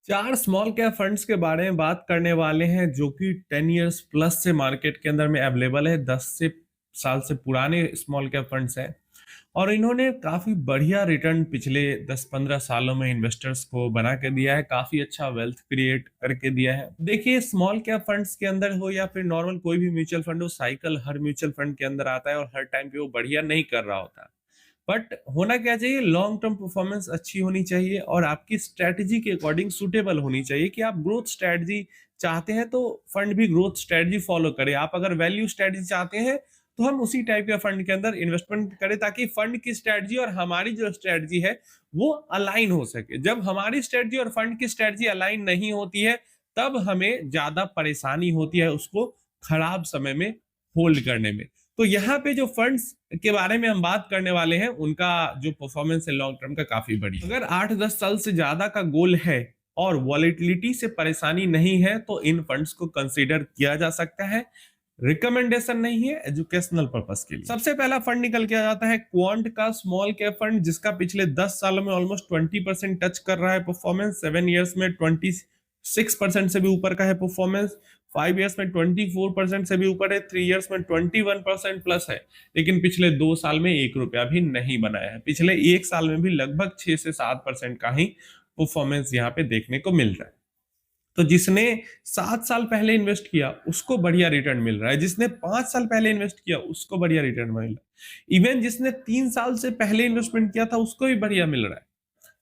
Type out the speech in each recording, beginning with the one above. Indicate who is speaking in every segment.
Speaker 1: चार small cap funds के बारे में बात करने वाले हैं जो कि 10 इयर्स प्लस से मार्केट के अंदर में अवेलेबल है। 10 से साल से पुराने स्मॉल कैप फंड्स हैं और इन्होंने काफी बढ़िया रिटर्न पिछले 10-15 सालों में इन्वेस्टर्स को बना के दिया है। काफी अच्छा वेल्थ क्रिएट करके दिया है। देखिए, स्मॉल कैप फंड्स के अंदर हो या फिर नॉर्मल कोई भी म्यूचुअल फंड हो, साइकिल हर म्यूचुअल फंड के अंदर आता है और हर टाइम पे वो बढ़िया नहीं कर रहा होता। बट होना क्या चाहिए, लॉन्ग टर्म परफॉर्मेंस अच्छी होनी चाहिए और आपकी स्ट्रेटजी के अकॉर्डिंग सूटेबल होनी चाहिए कि आप ग्रोथ स्ट्रेटजी चाहते हैं तो फंड भी ग्रोथ स्ट्रेटजी फॉलो करे। आप अगर वैल्यू स्ट्रेटजी चाहते हैं तो हम उसी टाइप के फंड के अंदर इन्वेस्टमेंट करें ताकि फंड की स्ट्रेटजी और हमारी जो स्ट्रेटजी है वो अलाइन हो सके। जब हमारी स्ट्रेटजी और फंड की स्ट्रेटजी अलाइन नहीं होती है तब हमें ज्यादा परेशानी होती है उसको खराब समय में होल्ड करने में। तो यहाँ पे जो फंड्स के बारे में हम बात करने वाले हैं उनका जो परफॉर्मेंस है लॉन्ग टर्म का काफी बढ़िया। अगर 8-10 साल से ज्यादा का गोल है और वॉलेटिलिटी से परेशानी नहीं है तो इन फंड्स को कंसीडर किया जा सकता है। रिकमेंडेशन नहीं है, एजुकेशनल पर्पस के लिए। सबसे पहला फंड निकल के आ जाता है क्वांट का स्मॉल कैप फंड, जिसका पिछले 10 सालों में ऑलमोस्ट 20% टच कर रहा है परफॉर्मेंस। 7 इयर्स में 26% से भी ऊपर का है परफॉर्मेंस। 5 इयर्स में 24% से भी ऊपर है। 3 इयर्स में 21% प्लस है। लेकिन पिछले 2 साल में 1 रुपया भी नहीं बनाया है। पिछले 1 साल में भी लगभग 6 से 7% का ही परफॉर्मेंस यहाँ पे देखने को मिल रहा है। तो जिसने 7 साल पहले इन्वेस्ट किया उसको बढ़िया रिटर्न मिल रहा है, जिसने 5 साल पहले इन्वेस्ट किया उसको बढ़िया रिटर्न मिल रहा है, इवन जिसने 3 साल से पहले इन्वेस्टमेंट किया था उसको भी बढ़िया मिल रहा है।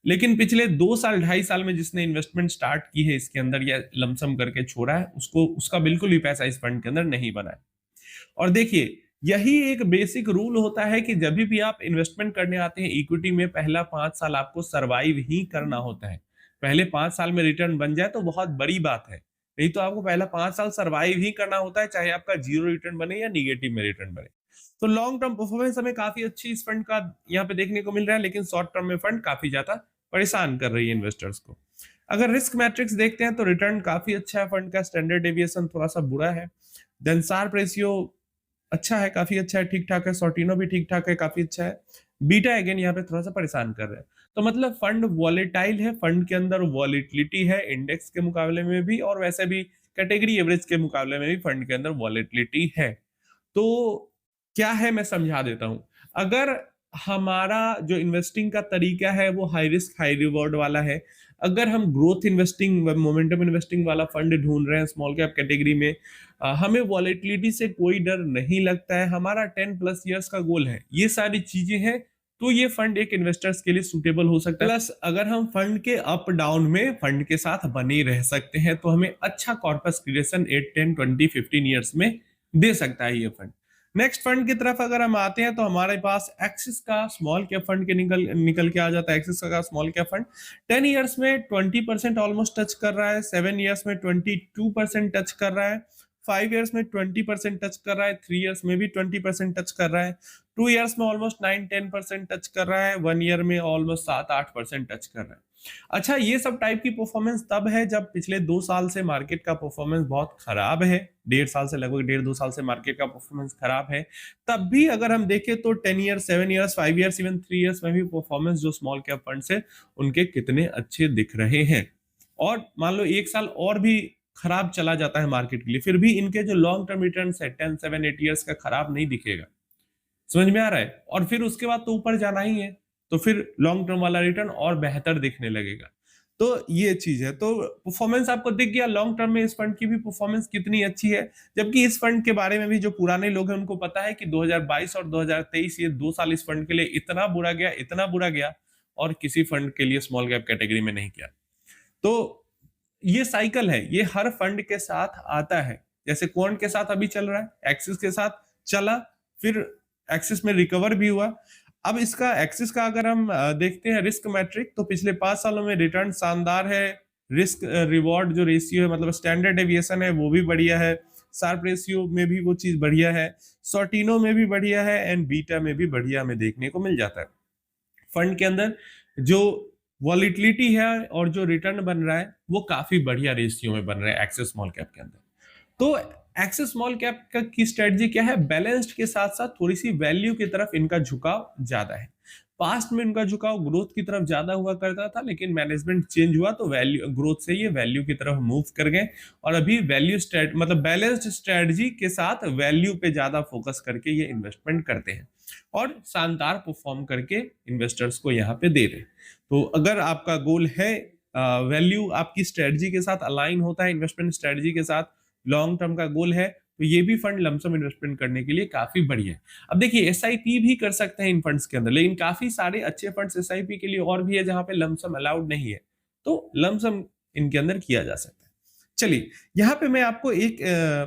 Speaker 1: लेकिन पिछले 2 साल 2.5 साल में जिसने इन्वेस्टमेंट स्टार्ट की है इसके अंदर या लमसम करके छोड़ा है उसको उसका बिल्कुल भी पैसा इस फंड के अंदर नहीं बना है। और देखिए, यही एक बेसिक रूल होता है कि जब भी आप इन्वेस्टमेंट करने आते हैं इक्विटी में, पहला 5 साल आपको सरवाइव ही करना होता है। पहले 5 साल में रिटर्न बन जाए तो बहुत बड़ी बात है, नहीं तो आपको पहला 5 साल सरवाइव ही करना होता है, चाहे आपका जीरो रिटर्न बने या निगेटिव में रिटर्न बने। तो लॉन्ग टर्म परफॉर्मेंस हमें काफी अच्छी इस फंड का यहाँ पे देखने को मिल रहा है, लेकिन शॉर्ट टर्म में फंड काफी ज्यादा परेशान कर रही है इन्वेस्टर्स को। अगर रिस्क मैट्रिक्स देखते हैं तो रिटर्न काफी अच्छा है फंड का, स्टैंडर्ड डेविएशन थोड़ा सा बुरा है, देन शार्प रेशियो अच्छा है, काफी अच्छा है, ठीक ठाक है, सॉर्टिनो भी ठीक ठाक है, काफी अच्छा है। बीटा अगेन यहाँ पे थोड़ा सा परेशान कर रहा है। तो मतलब फंड वॉलेटाइल है, फंड के अंदर वॉलेटिलिटी है इंडेक्स के मुकाबले में भी और वैसे भी कैटेगरी एवरेज के मुकाबले में भी फंड के अंदर वॉलेटिलिटी है। तो क्या है मैं समझा देता हूं। अगर हमारा जो इन्वेस्टिंग का तरीका है वो हाई रिस्क हाई रिवॉर्ड वाला है, अगर हम ग्रोथ इन्वेस्टिंग मोमेंटम इन्वेस्टिंग वाला फंड ढूंढ रहे हैं स्मॉल कैप कैटेगरी में, हमें वॉलेटिलिटी से कोई डर नहीं लगता है, हमारा 10+ इयर्स का गोल है, ये सारी चीजें हैं, तो ये फंड एक इन्वेस्टर्स के लिए सूटेबल हो सकता है। प्लस अगर हम फंड के अप डाउन में फंड के साथ बने रह सकते हैं तो हमें अच्छा कॉर्पस क्रिएशन 8, 10, 20, 15 ईयर्स में दे सकता है ये फंड। नेक्स्ट फंड की तरफ अगर हम आते हैं तो हमारे पास एक्सिस का स्मॉल कैप फंड के निकल निकल के आ जाता है। एक्सिस का स्मॉल कैप फंड 10 इयर्स में 20% ऑलमोस्ट टच कर रहा है। 7 इयर्स में 22% टच कर रहा है। 5 इयर्स में 20% टच कर रहा है। 3 इयर्स में भी 20% टच कर रहा है। 2 इयर्स में ऑलमोस्ट 9-10% टच कर रहा है। 1 ईयर में ऑलमोस्ट 7-8% टच कर रहा है। अच्छा, ये सब टाइप की परफॉर्मेंस तब है जब पिछले 2 साल से मार्केट का परफॉर्मेंस बहुत खराब है। 1.5 साल से, लगभग 1.5-2 साल से मार्केट का परफॉर्मेंस खराब है। तब भी अगर हम देखें तो 10 years, 7 years, 5 years, even 3 years में भी परफॉर्मेंस जो स्मॉल कैप फंड्स है उनके कितने अच्छे दिख रहे हैं। और मान लो 1 साल और भी खराब चला जाता है मार्केट के लिए, फिर भी इनके जो लॉन्ग टर्म रिटर्न है 10, 7, 8 इयर्स का खराब नहीं दिखेगा। समझ में आ रहा है? और फिर उसके बाद तो ऊपर जाना ही है, तो फिर लॉन्ग टर्म वाला रिटर्न और बेहतर दिखने लगेगा। तो ये चीज है। तो परफॉर्मेंस आपको दिख गया लॉन्ग टर्म में इस फंड की भी परफॉर्मेंस कितनी अच्छी है। जबकि इस फंड के बारे में भी जो पुराने लोग हैं उनको पता है कि 2022 और 2023 ये 2 साल इस फंड के लिए इतना बुरा गया, इतना बुरा गया, और किसी फंड के लिए स्मॉल कैप कैटेगरी में नहीं गया। तो ये साइकिल है, ये हर फंड के साथ आता है। जैसे क्वांट के साथ अभी चल रहा है, एक्सिस के साथ चला, फिर एक्सिस में रिकवर भी हुआ। अब इसका एक्सिस का अगर हम देखते हैं रिस्क मैट्रिक, तो पिछले 5 सालों में रिटर्न शानदार है। रिस्क रिवॉर्ड जो रेशियो है, मतलब स्टैंडर्ड डेविएशन है, वो भी बढ़िया है। शार्प रेशियो में भी वो चीज बढ़िया है। सॉर्टिनो में भी बढ़िया है एंड बीटा में भी बढ़िया हमें देखने को मिल जाता है। फंड के अंदर जो वॉलिटिलिटी है और जो रिटर्न बन रहा है वो काफी बढ़िया रेशियो में बन रहा है एक्सिस स्मॉल कैप के अंदर। तो एक्सिस स्मॉल कैप की स्ट्रेटजी क्या है? बैलेंस्ड के साथ साथ थोड़ी सी वैल्यू की तरफ इनका झुकाव ज्यादा है। पास्ट में उनका झुकाव ग्रोथ की तरफ ज्यादा हुआ करता था, लेकिन मैनेजमेंट चेंज हुआ तो वैल्यू ग्रोथ से ये वैल्यू की तरफ मूव कर गए, और अभी वैल्यू स्ट्रेट मतलब बैलेंस्ड स्ट्रेटजी के साथ वैल्यू पे ज्यादा फोकस करके ये इन्वेस्टमेंट करते हैं और शानदार परफॉर्म करके इन्वेस्टर्स को यहाँ पे दे रहे हैं। तो अगर आपका गोल है, वैल्यू आपकी स्ट्रेटजी के साथ अलाइन होता है, इन्वेस्टमेंट स्ट्रेटजी के साथ लॉन्ग टर्म का गोल है, तो ये भी फंड लमसम इन्वेस्टमेंट करने के लिए काफी बढ़िया है। अब देखिए एसआईपी भी कर सकते हैं इन फंड्स के अंदर, लेकिन काफी सारे अच्छे फंड्स एसआईपी के लिए और भी है जहां पे लमसम अलाउड नहीं है, तो लमसम इनके अंदर किया जा सकता है। चलिए यहाँ पे मैं आपको एक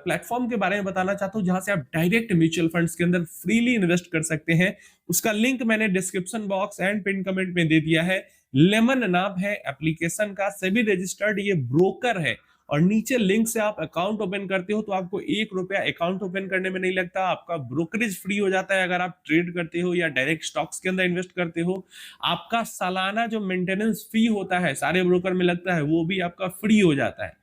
Speaker 1: प्लेटफॉर्म के बारे में बताना चाहता हूँ जहां से आप डायरेक्ट म्यूचुअल फंड्स के अंदर फ्रीली इन्वेस्ट कर सकते हैं। उसका लिंक मैंने description box and pin comment में दे दिया है। लेमन नाम है एप्लीकेशन का, सेबी रजिस्टर्ड ये ब्रोकर है, और नीचे लिंक से आप अकाउंट ओपन करते हो तो आपको 1 रुपया अकाउंट ओपन करने में नहीं लगता, आपका ब्रोकरेज फ्री हो जाता है अगर आप ट्रेड करते हो या डायरेक्ट स्टॉक्स के अंदर इन्वेस्ट करते हो। आपका सालाना जो मेंटेनेंस फी होता है सारे ब्रोकर में लगता है, वो भी आपका फ्री हो जाता है।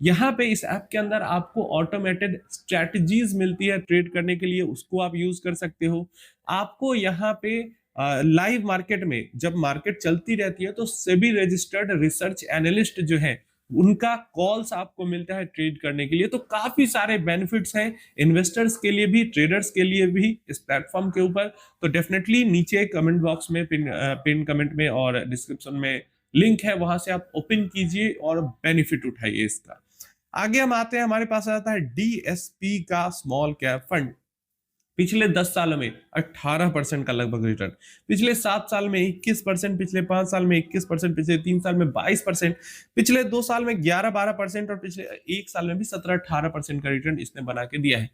Speaker 1: यहाँ पे इस ऐप के अंदर आपको ऑटोमेटेड स्ट्रेटजीज मिलती है ट्रेड करने के लिए, उसको आप यूज कर सकते हो। आपको यहाँ पे लाइव मार्केट में जब मार्केट चलती रहती है तो सेबी रजिस्टर्ड रिसर्च एनालिस्ट जो है उनका कॉल्स आपको मिलता है ट्रेड करने के लिए। तो काफी सारे बेनिफिट्स हैं इन्वेस्टर्स के लिए भी, ट्रेडर्स के लिए भी इस प्लेटफॉर्म के ऊपर। तो डेफिनेटली नीचे कमेंट बॉक्स में पिन कमेंट में और डिस्क्रिप्शन में लिंक है, वहां से आप ओपन कीजिए और बेनिफिट उठाइए इसका। आगे हम आते हैं, हमारे पास आता है डीएसपी का स्मॉल कैप फंड। पिछले 10 सालों में 18% का लगभग रिटर्न, पिछले 7 साल में 21%, पिछले 5 साल में 21%, पिछले 3 साल में 22%, पिछले 2 साल में 11-12% और पिछले 1 साल में भी 17-18% का रिटर्न इसने बना के दिया है।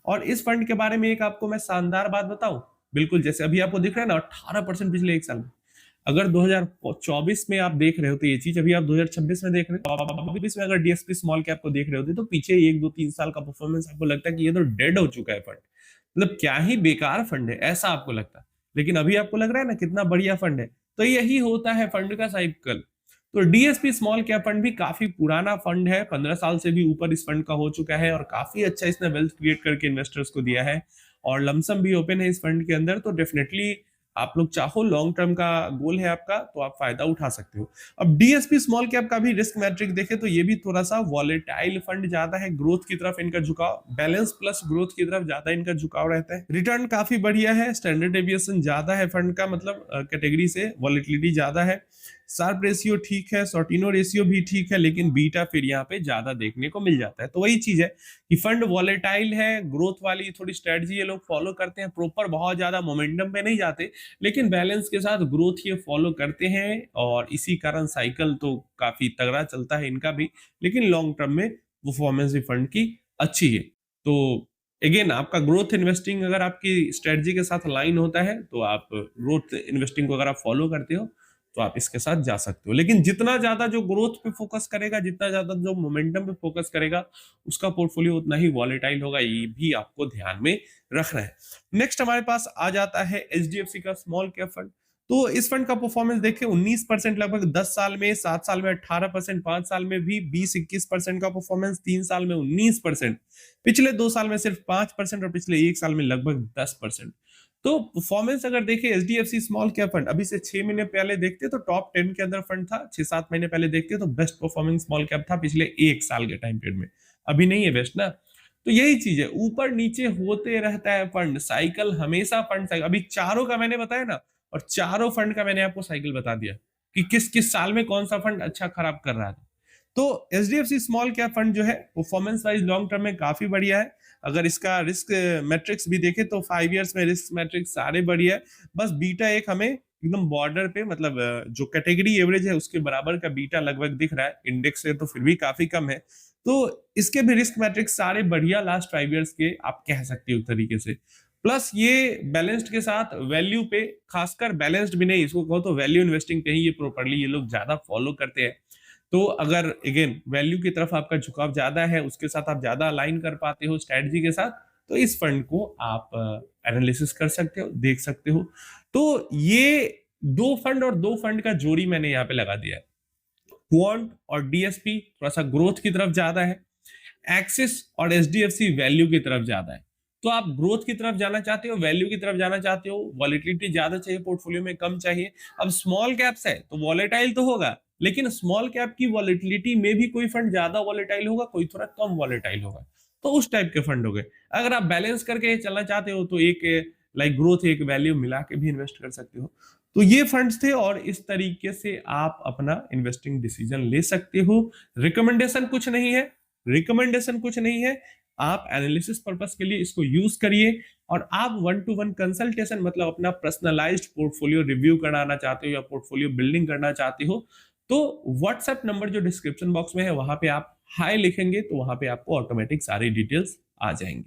Speaker 1: और इस फंड के बारे में एक आपको मैं शानदार बात बताऊं, बिल्कुल जैसे अभी आपको दिख रहा है ना 18% पिछले 1 साल में, अगर 2024 में आप देख रहे हो तो ये चीज अभी आप 2026 में देख रहे हो, 2024 में अगर डीएसपी स्मॉल कैप को देख रहे होते तो पीछे 1-2-3 साल का परफॉर्मेंस आपको लगता है कि ये तो डेड हो चुका है फंड, मतलब क्या ही बेकार फंड है ऐसा आपको लगता है। लेकिन अभी आपको लग रहा है ना कितना बढ़िया फंड है। तो यही होता है फंड का साइकिल। तो डीएसपी स्मॉल कैप फंड भी काफी पुराना फंड है, 15 साल से भी ऊपर इस फंड का हो चुका है और काफी अच्छा इसने वेल्थ क्रिएट करके इन्वेस्टर्स को दिया है, और लमसम भी ओपन है इस फंड के अंदर। तो डेफिनेटली आप लोग चाहो लॉन्ग टर्म का गोल है आपका तो आप फायदा उठा सकते हो। अब डीएसपी स्मॉल कैप का भी रिस्क मैट्रिक देखें तो ये भी थोड़ा सा वॉलेटाइल फंड ज्यादा है, ग्रोथ की तरफ इनका झुकाव, बैलेंस प्लस ग्रोथ की तरफ ज्यादा इनका झुकाव रहता है। रिटर्न काफी बढ़िया है, स्टैंडर्ड डेविएशन ज्यादा है फंड का, मतलब कैटेगरी से वॉलेटिलिटी ज्यादा है, शार्प रेशियो ठीक है, सॉर्टिनो रेशियो भी ठीक है, लेकिन बीटा फिर यहाँ पे ज्यादा देखने को मिल जाता है। तो वही चीज है कि फंड वॉलेटाइल है, ग्रोथ वाली थोड़ी स्ट्रेटजी ये लोग फॉलो करते हैं, प्रॉपर बहुत ज्यादा मोमेंटम पे नहीं जाते, लेकिन बैलेंस के साथ ग्रोथ ये फॉलो करते हैं, और इसी कारण साइकिल तो काफी तगड़ा चलता है इनका भी, लेकिन लॉन्ग टर्म में परफॉर्मेंस भी फंड की अच्छी है। तो अगेन आपका ग्रोथ इन्वेस्टिंग अगर आपकी स्ट्रेटजी के साथ लाइन होता है तो आप ग्रोथ इन्वेस्टिंग को अगर आप फॉलो करते हो तो आप इसके साथ जा सकते हो। लेकिन जितना ज्यादा जो ग्रोथ पे फोकस करेगा, जितना ज्यादा जो मोमेंटम पे फोकस करेगा, उसका पोर्टफोलियो उतना ही वॉलेटाइल होगा, ये भी आपको ध्यान में रखना है। नेक्स्ट हमारे पास आ जाता है एचडीएफसी का स्मॉल कैप फंड। तो इस फंड का परफॉर्मेंस देखें 19% लगभग 10 साल में, 7 साल में 18%, 5 साल में भी 20-21% का परफॉर्मेंस, 3 साल में 19%, पिछले 2 साल में सिर्फ 5% और पिछले 1 साल में लगभग 10%। तो परफॉर्मेंस अगर देखें एचडीएफसी स्मॉल कैप फंड, अभी से 6 महीने पहले देखते तो टॉप 10 के अंदर फंड था, 6-7 महीने पहले देखते तो बेस्ट परफॉर्मिंग स्मॉल कैप था पिछले 1 साल के टाइम पीरियड में, अभी नहीं है बेस्ट ना। तो यही चीज है, ऊपर नीचे होते रहता है फंड साइकिल, हमेशा फंड साइकिल। अभी चारों का मैंने बताया ना, और चारों फंड का मैंने आपको साइकिल बता दिया कि किस किस साल में कौन सा फंड अच्छा खराब कर रहा था। तो एचडीएफसी स्मॉल कैप फंड जो है परफॉर्मेंस वाइज लॉन्ग टर्म में काफी बढ़िया है। अगर इसका रिस्क मैट्रिक्स भी देखे तो 5 इयर्स में रिस्क मैट्रिक्स सारे बढ़िया है, बस बीटा एक हमें एकदम बॉर्डर पे, मतलब जो कैटेगरी एवरेज है उसके बराबर का बीटा लगभग दिख रहा है, इंडेक्स से तो फिर भी काफी कम है। तो इसके भी रिस्क मैट्रिक्स सारे बढ़िया लास्ट 5 इयर्स के आप कह सकते हो तरीके से। प्लस ये बैलेंस्ड के साथ वैल्यू पे, खासकर बैलेंस्ड भी नहीं, इसको कहो तो वैल्यू इन्वेस्टिंग पे ही ये प्रॉपर्ली ये लोग ज्यादा फॉलो करते हैं। तो अगर अगेन वैल्यू की तरफ आपका झुकाव ज्यादा है, उसके साथ आप ज्यादा अलाइन कर पाते हो स्ट्रेटजी के साथ, तो इस फंड को आप एनालिसिस कर सकते हो, देख सकते हो। तो ये 2 फंड और 2 फंड का जोड़ी मैंने यहाँ पे लगा दिया है। क्वांट और डीएसपी थोड़ा सा ग्रोथ की तरफ ज्यादा है, एक्सिस और एचडीएफसी वैल्यू की तरफ ज्यादा है। तो आप ग्रोथ की तरफ जाना चाहते हो, वैल्यू की तरफ जाना चाहते हो, वॉलेटिलिटी ज्यादा चाहिए पोर्टफोलियो में, कम चाहिए। अब स्मॉल कैप्स है तो वॉलेटाइल तो होगा, लेकिन स्मॉल कैप की वॉलेटिलिटी में भी कोई फंड ज्यादा वॉलेटाइल होगा, कोई थोड़ा कम वॉलेटाइल होगा। तो उस टाइप के फंड हो गए। अगर आप बैलेंस करके चलना चाहते हो तो एक लाइक ग्रोथ एक वैल्यू मिला के भी इन्वेस्ट कर सकते हो। तो ये फंड्स थे और इस तरीके से आप अपना इन्वेस्टिंग डिसीजन ले सकते हो। रिकमेंडेशन कुछ नहीं है, रिकमेंडेशन कुछ नहीं है। आप एनालिसिस पर्पस के लिए इसको यूज करिए। और आप 1-to-1 कंसल्टेशन मतलब अपना पर्सनलाइज्ड पोर्टफोलियो रिव्यू कराना चाहते हो या पोर्टफोलियो बिल्डिंग करना चाहते हो, तो व्हाट्सएप नंबर जो डिस्क्रिप्शन बॉक्स में है वहां पे आप हाई लिखेंगे तो वहां पे आपको ऑटोमेटिक सारी डिटेल्स आ जाएंगी।